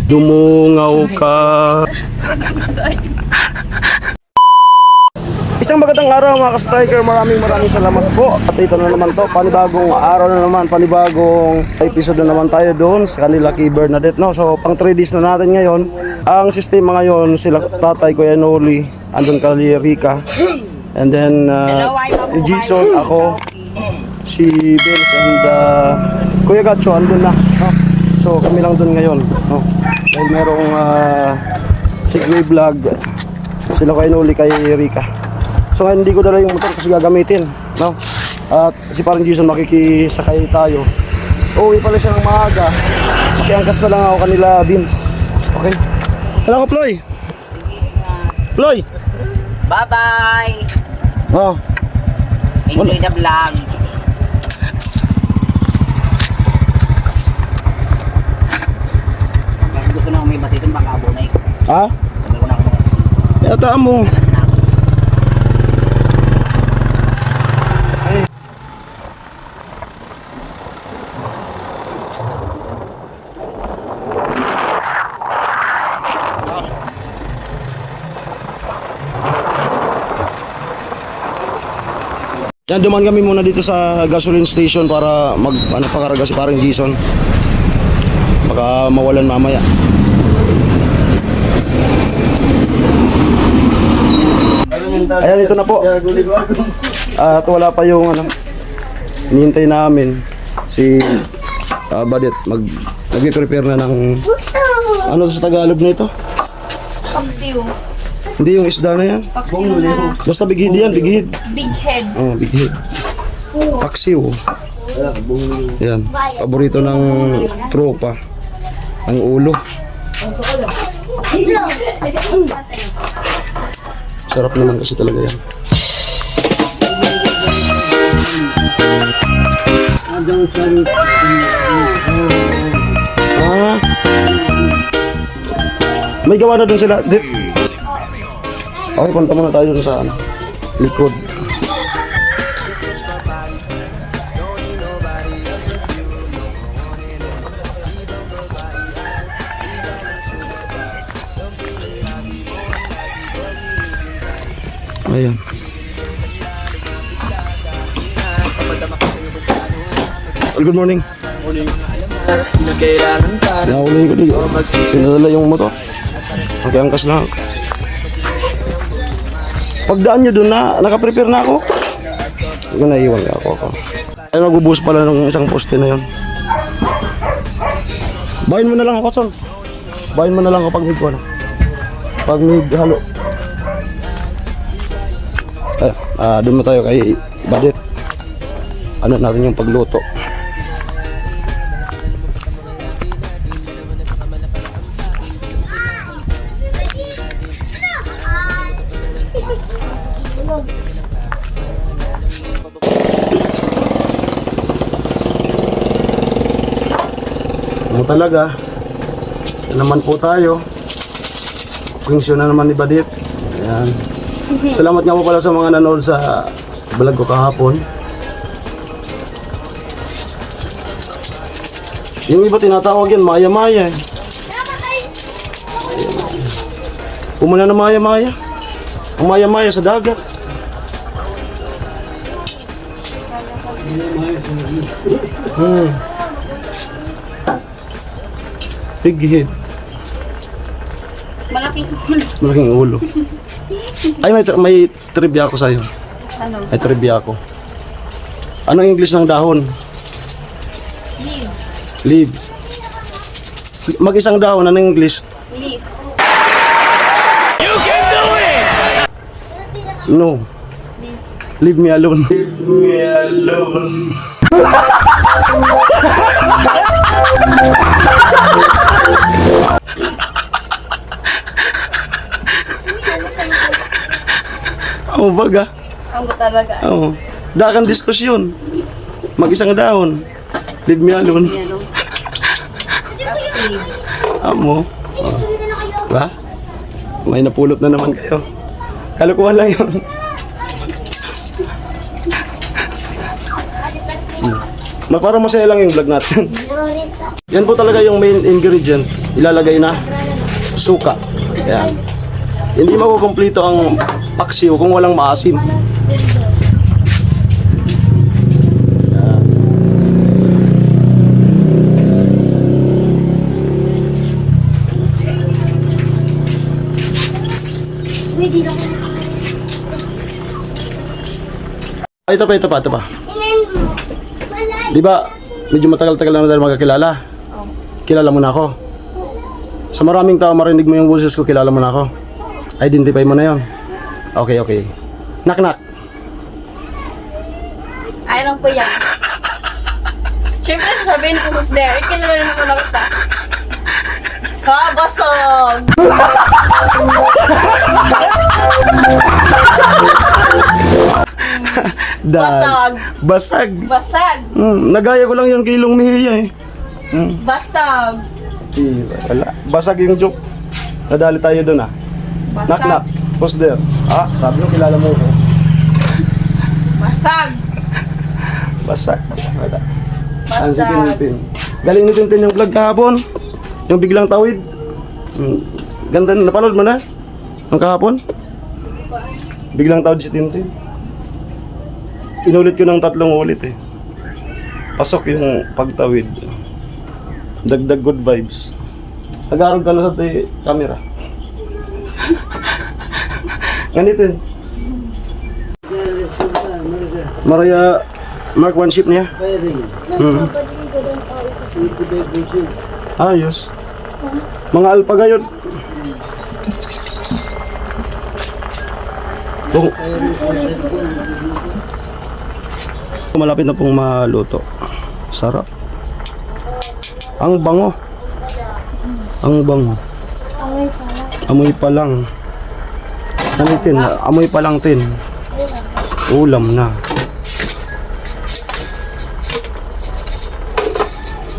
Dumungaw ka. Isang magandang araw mga ka-striker, maraming salamat po. At ito na naman to, panibagong araw na naman, panibagong episode na naman tayo doon sa kanila kay Bernadette, no? So pang 3 days na natin ngayon. Ang sistema ngayon, sila tatay, Kuya Noli, andun kay Rika, and then Jason, ako, si Vince, and Kuya Gatcho andun na, no? So kami lang doon ngayon, no? Dahil merong Segway vlog, sila Kuya Noli kay Rika. So ngayon hindi ko dala yung motor kasi gagamitin, no? At si parang Jason makikisakay tayo. Uwi pala siya ng maaga. Makiangkas na lang ako kanila Vince. Okay? Hello ko Ploy. Ploy. Bye-bye. Oh. Enjoy the vlog. Gusto na may basiton baka abonay. Ha? Sabi ko na ako. Yataan mo. Alas na ako. Yan, duman kami muna dito sa gasoline station para pakarga si parang Jason. Baka mawalan mamaya. Ayan, ito na po. At wala pa yung hinihintay namin si Badet nag-prepare na ng sa Tagalog na ito? Paksiw. Hindi yung isda na yan. Paksiw na. Basta big head yan, big head. Big head. Oh, big head. Paksiw. Yan. Paborito ng tropa. Ang ulo. Sarap naman kasi talaga yan. Ah. May gawa na dun sila. Okay, punta muna tayo dun sa likod. Ayan. Good morning. Morning. Kailangan ka na Nahuli ko dito. Sinadala yung motor. Okay, angkas na. Pagdaan nyo doon na, nakaprepare na ako. Hindi ko naiwan ako. Ay, magbubuhos pala ng isang poste na yun. Bayin mo na lang ako, Son. Bayin mo na lang ako pag mid ko na. Pag mid halo. Doon mo tayo kay Badet. Ano natin yung pagluto. Ano talaga? Yan naman po tayo. Kwensyon na naman ni Badet. Ayan. Salamat nga po pala sa mga nanood sa vlog ko kahapon. Yung iba tinatawag yan, maya-maya. Pumula na maya-maya. Ang maya-maya sa dagat. Big head. Malaking ulo. Malaking ulo. Ay, may trivia ako sa'yo. Ano? May trivia ako. Anong English ng dahon? Leaves. Leaves. Mag-isang dahon, anong English? Leaf. No. Leave me alone. Leave me alone. Oh, baga. Ang talaga. Oh. Dakan diskusyon. Mag-isang dahon. Leave me alone. Yan o. Astig. Amo. Ba? May napulot na naman kayo. Kalukuhan lang yun. Parang masaya lang yung vlog natin. Yan po talaga yung main ingredient. ilalagay na suka. Yan. Hindi makukumpleto ang paksiw kung walang maasim. Ay, ito pa. Di ba, medyo matagal-tagal na tayo magkakilala. Kilala mo na ako. Sa maraming tao marinig mo yung boses ko, kilala mo na ako. Identify mo na yon. Okay. Knock. Ay lang po yan. Siyempre sasabihin ko who's there. Kilala naman ako kita. Kabasog! Basag. Basag! Nagaya ko lang yung kay Long Mejia eh. Basag! Wala. Basag yung joke. Nadali tayo doon ah. Knock. Who's there? Ah, sabi ko kilala mo ko. Basag! Basag. Wala. Ang si Basag! Tintin. Galing ni Tintin yung vlog kahapon. Yung biglang tawid. Ganda, napanood mo na? Ang kahapon? Biglang tawid si Tintin. Inulit ko ng 3 ulit eh. Pasok yung pagtawid. Dagdag good vibes. Nag-aaral ka na sa camera. Ganito. Maria Mark 1 ship niya. Ayos. Mga alpaga yun. Malapit na pong maluto. Sarap. Ang bango. Amoy pa lang. Ano tin? Amoy pa lang tin. Ulam na.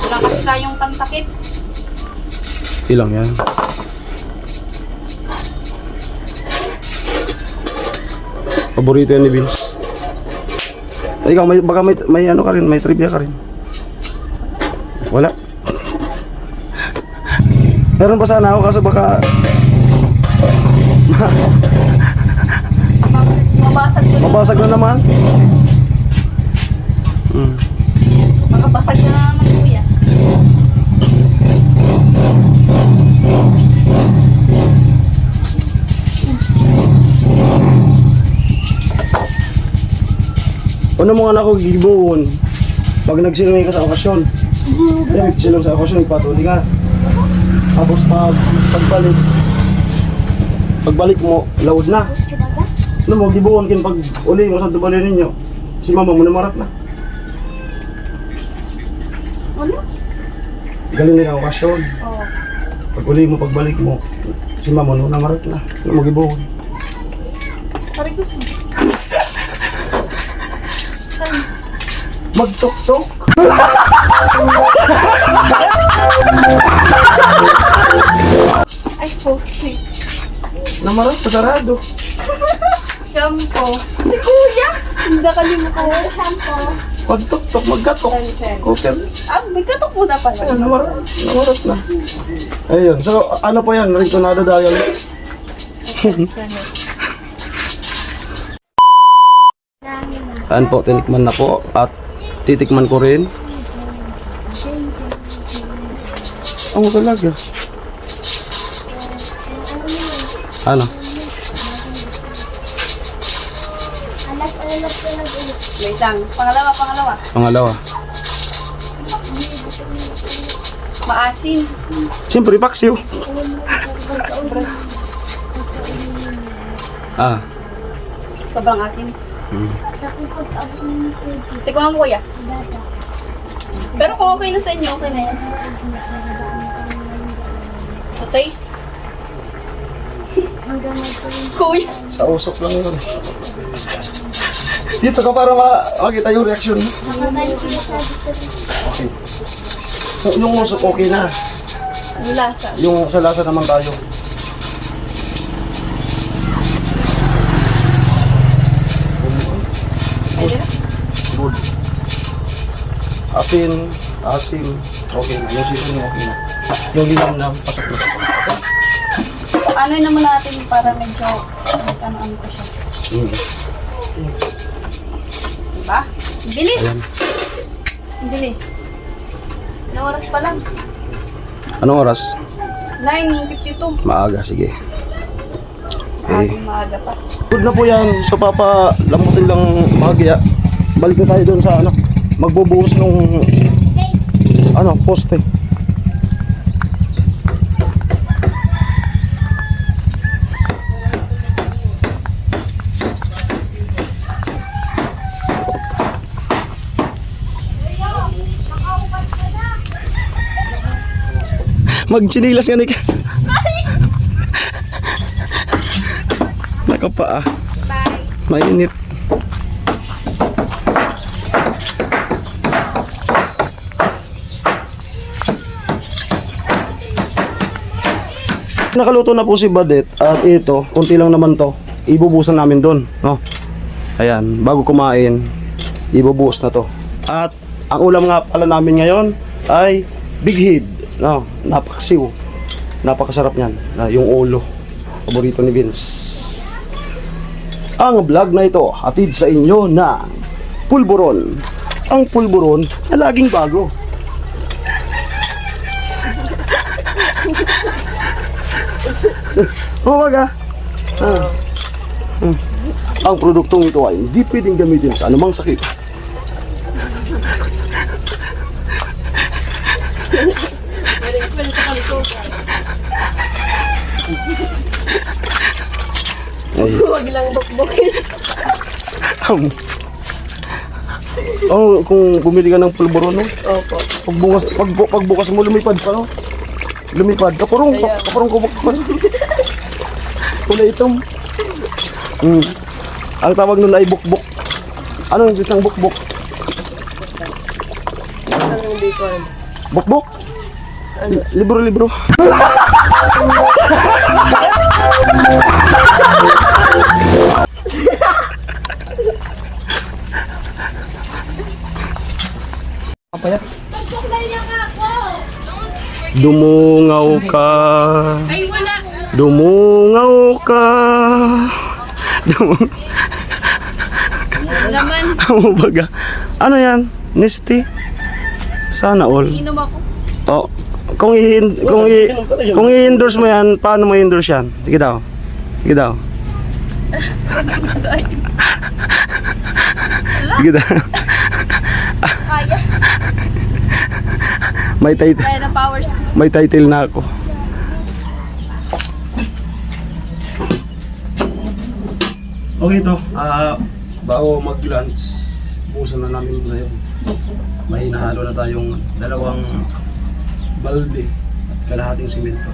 Wala kasi tayong pantakip. Ilang yan. Paborito yan ni Vince. Ikaw, baka may ano ka rin, may trivia ka rin. Wala. Meron pa sana ako kaso baka Mabasag mabasag ko. na naman. Makabasag na naman kuya. Ano mga anak ko gibuon pag nagsilong ka sa okasyon. Ay, nagsilong sa okasyon, ipatuli ka. Tapos pagbalik mo, laod na. Ano mo, gibuon kin pag uli mo sa dubali ninyo. Si mama mo namarat na. Ano? Galing na yung okasyon. Oo. Pag uli mo, pagbalik mo, si mama mo namarat na. Ano mo gibuon? Sorry gusto. Magtok-tok. Ay po, shit. Namarat pa sarado. Shampoo. Si kuya! Hindi ka limutan. Shampoo. Pagtok-tok, magkatok. Cooker. Ah, may katok po na pala. Ayun, namarat na. Ayun, so ano po yan? Rintonado dahil. Ayan po, tinikman na po at titikman ko rin. Ang talaga. Ano? Wait lang. Pangalawa. Pangalawa. Maasim. Siyempre, paksiw. Sobrang asim. Tikman mo kuya. Pero kung okay na sa inyo, okay na yan. To taste. Kuya. Sa usok lang yun. Dito ka para makita yung reaction mo. Okay. So, yung usok okay na. Ang lasa. Yung sa lasa naman tayo. Pwede na? Good. Asin, asim. Okay na. Yung seasoning okay na. Yung lilang lang, pasok na. Ano naman natin para medyo ano ko siya. Diba? Bilis! Bilis. Anong oras pa lang? Anong oras? 9:52. Maaga, sige. Okay. Maaga pa. Good na po yan. So papalambutin lang bahagya. Balik na tayo doon sa ano. Magbubuhos nung ano, poste. Magchinilas nga ni ka. Nakapaa. Mainit. Nakaluto na po si Badet at ito, kunti lang naman to. Ibubusan namin doon, no? Ayan, bago kumain, ibubuhos na to. At ang ulam nga pala namin ngayon ay big head, no? Napakasiw. Napakasarap niyan, yung ulo. Paborito ni Vince. Ang vlog na ito hatid sa inyo na pulburon. Ang pulburon na laging bago. Huwag Ang produktong ito ay hindi pwedeng gamitin sa anumang sakit. Huwag lang bukbukin. Oh, kung bumili ka ng pulburon, no? Opo. Pagbukas mo lumipad pa, no? Lumipad. Kapurong kubok pa. Kulay itom. Ang tawag nun ay bukbok. Ano yung isang bukbok? Anong bacon? Bukbok? Libro-libro. Apa ya? Dumungaw ka. Ay, wala. Dumungaw ka. Laman. Baga. Ano yan? Nesty? Sana all. Inom ako. Oh, kung i-endorse mo yan, paano mo i-endorse yan? Sige daw. Sige daw. Sige daw. Kaya. May title. Kaya na powers ko. May title na ako. Okay ito. Bago mag-lunch, busan na namin ito ngayon. May nahalo na tayong 2 balde at kalahating simento.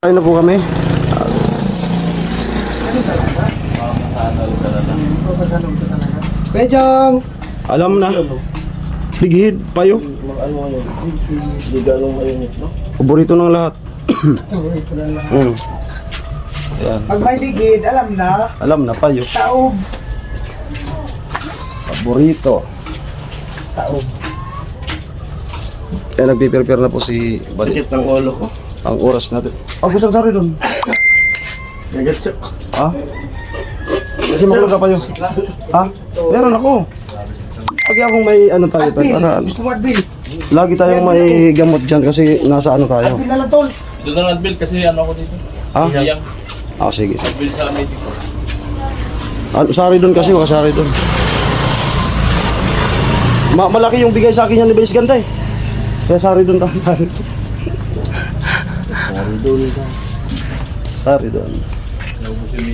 Kain na po kami. Pejong! Alam na. Big head, payo. Paborito ng lahat. Ayan. Pag may bigid, alam na. Alam na, payo. Taob. Paborito. Taob. Kaya nagpiprepare na po si Badit. ng ulo ko. Ang oras natin. Gusto na rin doon. Nagatsok. Ha? Kasi makulang ka pa yun. Ha? Meron ako. Lagi akong may ano tayo. Adbil. Para, Gusto mo adbil? lagi tayong may gamot dyan kasi nasa ano tayo. Adbil na lang tol. Ito na lang bill kasi ano ako dito. Ha? Hiyang Sige, sige. bill sa medico. Sari doon kasi, wakasari doon. Malaki yung bigay sa akin yan ni Belis Ganda eh. Kaya sari doon tayo. Sari doon. Naubos yung medyo.